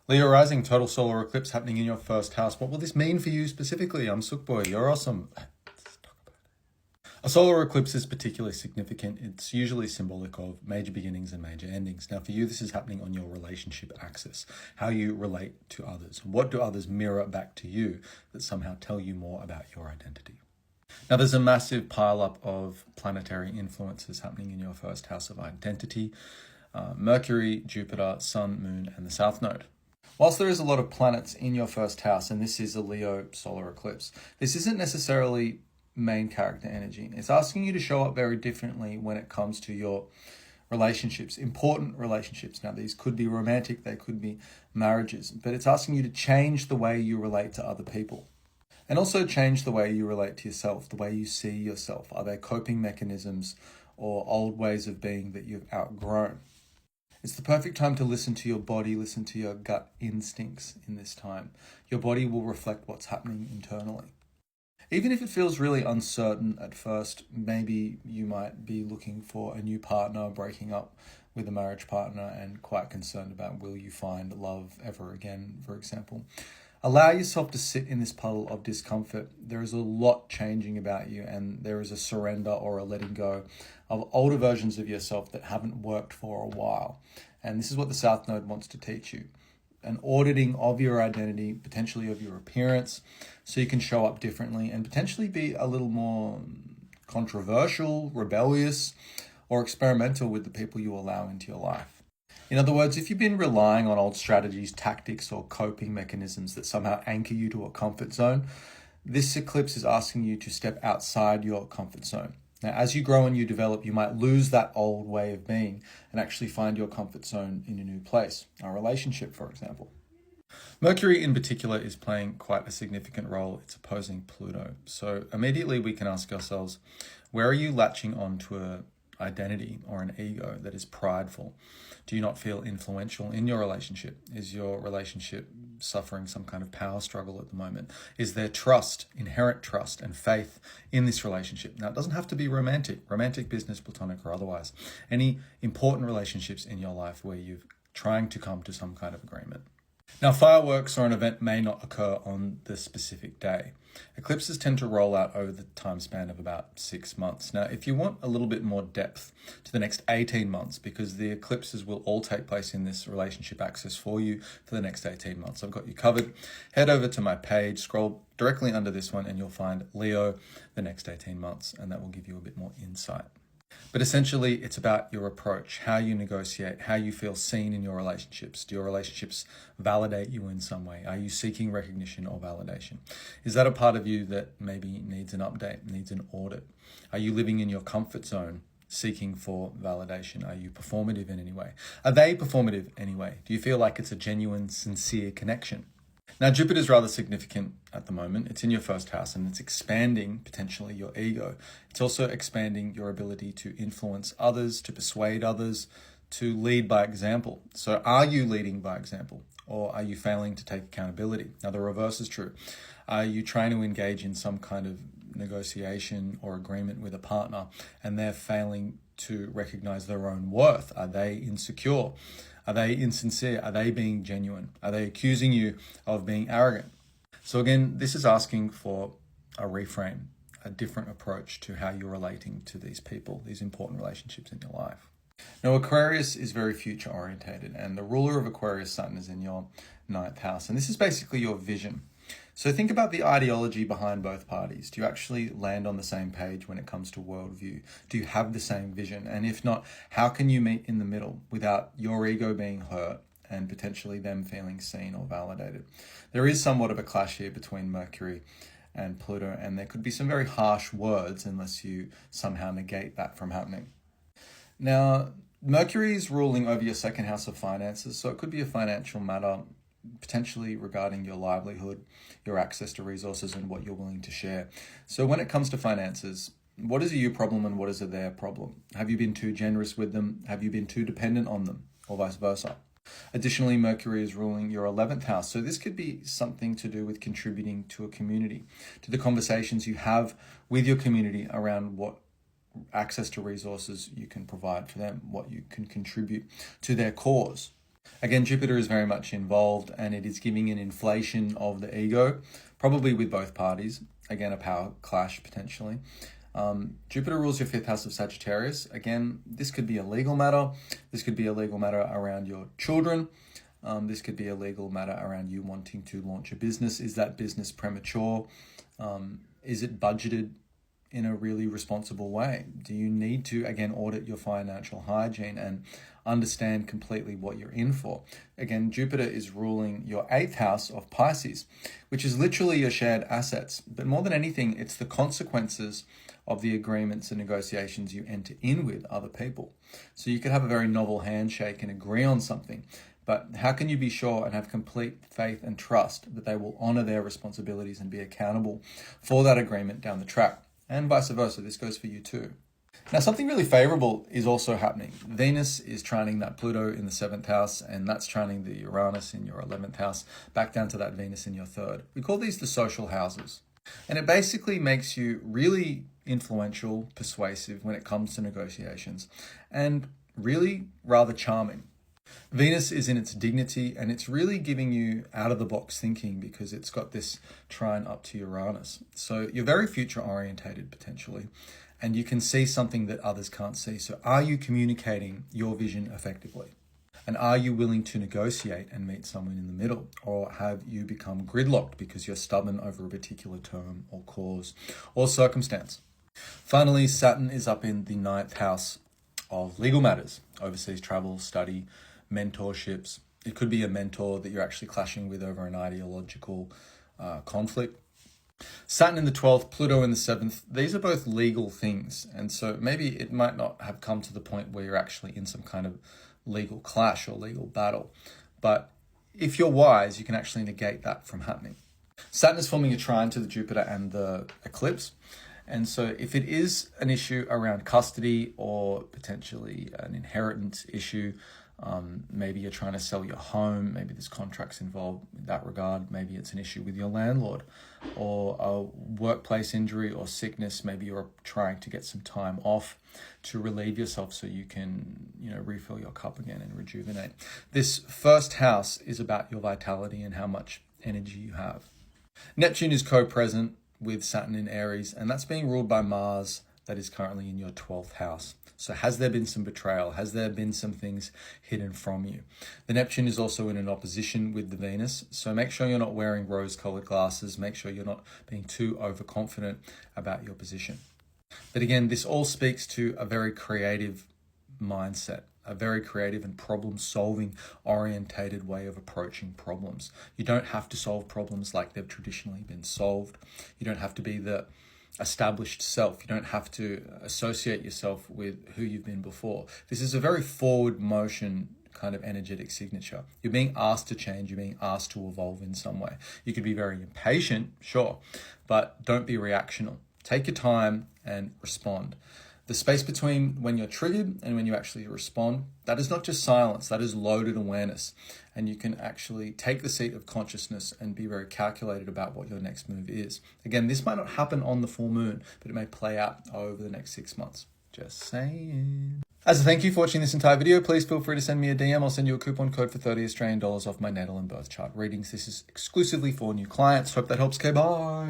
Leo rising, total solar eclipse happening in your first house. What will this mean for you specifically? I'm Sook Boy. You're awesome. Let's talk about it. A solar eclipse is particularly significant. It's usually symbolic of major beginnings and major endings. Now, for you, this is happening on your relationship axis, how you relate to others. What do others mirror back to you that somehow tell you more about your identity? Now, there's a massive pileup of planetary influences happening in your first house of identity. Mercury, Jupiter, Sun, Moon, and the South Node. Whilst there is a lot of planets in your first house, and this is a Leo solar eclipse, this isn't necessarily main character energy. It's asking you to show up very differently when it comes to your relationships, important relationships. Now, these could be romantic, they could be marriages, but it's asking you to change the way you relate to other people. And also change the way you relate to yourself, the way you see yourself. Are there coping mechanisms or old ways of being that you've outgrown? It's the perfect time to listen to your body, listen to your gut instincts in this time. Your body will reflect what's happening internally. Even if it feels really uncertain at first, maybe you might be looking for a new partner, breaking up with a marriage partner, and quite concerned about will you find love ever again, for example. Allow yourself to sit in this puddle of discomfort. There is a lot changing about you, and there is a surrender or a letting go of older versions of yourself that haven't worked for a while. And this is what the South Node wants to teach you. An auditing of your identity, potentially of your appearance, so you can show up differently and potentially be a little more controversial, rebellious, or experimental with the people you allow into your life. In other words, if you've been relying on old strategies, tactics, or coping mechanisms that somehow anchor you to a comfort zone, this eclipse is asking you to step outside your comfort zone. Now, as you grow and you develop, you might lose that old way of being and actually find your comfort zone in a new place, a relationship, for example. Mercury in particular is playing quite a significant role. It's opposing Pluto. So immediately we can ask ourselves, where are you latching onto a identity or an ego that is prideful? Do you not feel influential in your relationship? Is your relationship suffering some kind of power struggle at the moment? Is there trust, inherent trust and faith in this relationship? Now, it doesn't have to be romantic, business, platonic, or otherwise. Any important relationships in your life where you're trying to come to some kind of agreement. Now, fireworks or an event may not occur on the specific day. Eclipses tend to roll out over the time span of about 6 months. Now, if you want a little bit more depth to the next 18 months, because the eclipses will all take place in this relationship axis for you for the next 18 months, I've got you covered. Head over to my page, scroll directly under this one, and you'll find Leo the next 18 months, and that will give you a bit more insight. But essentially, it's about your approach, how you negotiate, how you feel seen in your relationships. Do your relationships validate you in some way? Are you seeking recognition or validation? Is that a part of you that maybe needs an update, needs an audit? Are you living in your comfort zone, seeking for validation? Are you performative in any way? Are they performative anyway? Do you feel like it's a genuine, sincere connection? Now, Jupiter is rather significant at the moment. It's in your first house and it's expanding potentially your ego. It's also expanding your ability to influence others, to persuade others, to lead by example. So are you leading by example, or are you failing to take accountability? Now, the reverse is true. Are you trying to engage in some kind of negotiation or agreement with a partner and they're failing to recognize their own worth? Are they insecure? Are they insincere? Are they being genuine? Are they accusing you of being arrogant? So again, this is asking for a reframe, a different approach to how you're relating to these people, these important relationships in your life. Now, Aquarius is very future orientated, and the ruler of Aquarius, Saturn, is in your 9th house. And this is basically your vision. So think about the ideology behind both parties. Do you actually land on the same page when it comes to worldview? Do you have the same vision? And if not, how can you meet in the middle without your ego being hurt and potentially them feeling seen or validated? There is somewhat of a clash here between Mercury and Pluto, and there could be some very harsh words unless you somehow negate that from happening. Now, Mercury is ruling over your 2nd house of finances, so it could be a financial matter, potentially regarding your livelihood, your access to resources, and what you're willing to share. So when it comes to finances, what is a you problem and what is a their problem? Have you been too generous with them? Have you been too dependent on them, or vice versa? Additionally, Mercury is ruling your 11th house. So this could be something to do with contributing to a community, to the conversations you have with your community around what access to resources you can provide for them, what you can contribute to their cause. Again, Jupiter is very much involved and it is giving an inflation of the ego, probably with both parties. Again, a power clash potentially. Jupiter rules your 5th house of Sagittarius. Again, this could be a legal matter. This could be a legal matter around your children. This could be a legal matter around you wanting to launch a business. Is that business premature? Is it budgeted in a really responsible way? Do you need to, again, audit your financial hygiene and understand completely what you're in for? Again, Jupiter is ruling your 8th house of Pisces, which is literally your shared assets. But more than anything, it's the consequences of the agreements and negotiations you enter in with other people. So you could have a very novel handshake and agree on something, but how can you be sure and have complete faith and trust that they will honor their responsibilities and be accountable for that agreement down the track? And vice versa, this goes for you too. Now, something really favorable is also happening. Venus is trining that Pluto in the 7th house, and that's trining the Uranus in your 11th house, back down to that Venus in your 3rd. We call these the social houses. And it basically makes you really influential, persuasive when it comes to negotiations, and really rather charming. Venus is in its dignity and it's really giving you out of the box thinking because it's got this trine up to Uranus. So you're very future orientated potentially, and you can see something that others can't see. So are you communicating your vision effectively? And are you willing to negotiate and meet someone in the middle? Or have you become gridlocked because you're stubborn over a particular term or cause or circumstance? Finally, Saturn is up in the 9th house of legal matters, overseas travel, study, mentorships. It could be a mentor that you're actually clashing with over an ideological conflict. Saturn in the 12th, Pluto in the 7th, these are both legal things. And so maybe it might not have come to the point where you're actually in some kind of legal clash or legal battle. But if you're wise, you can actually negate that from happening. Saturn is forming a trine to the Jupiter and the eclipse. And so if it is an issue around custody or potentially an inheritance issue, maybe you're trying to sell your home, maybe there's contracts involved in that regard, maybe it's an issue with your landlord, or a workplace injury or sickness, maybe you're trying to get some time off to relieve yourself so you can, refill your cup again and rejuvenate. This 1st house is about your vitality and how much energy you have. Neptune is co-present with Saturn in Aries, and that's being ruled by Mars that is currently in your 12th house. So has there been some betrayal? Has there been some things hidden from you? The Neptune is also in an opposition with the Venus, so make sure you're not wearing rose-colored glasses. Make sure you're not being too overconfident about your position. But again, this all speaks to a very creative mindset, a very creative and problem-solving orientated way of approaching problems. You don't have to solve problems like they've traditionally been solved. You don't have to be the established self. You don't have to associate yourself with who you've been before. This is a very forward motion kind of energetic signature. You're being asked to change. You're being asked to evolve in some way. You could be very impatient, sure, but don't be reactional. Take your time and respond. The space between when you're triggered and when you actually respond, that is not just silence, that is loaded awareness. And you can actually take the seat of consciousness and be very calculated about what your next move is. Again, this might not happen on the full moon, but it may play out over the next 6 months. Just saying. As a thank you for watching this entire video, please feel free to send me a DM. I'll send you a coupon code for 30 Australian dollars off my natal and birth chart readings. This is exclusively for new clients. Hope that helps. Okay, bye.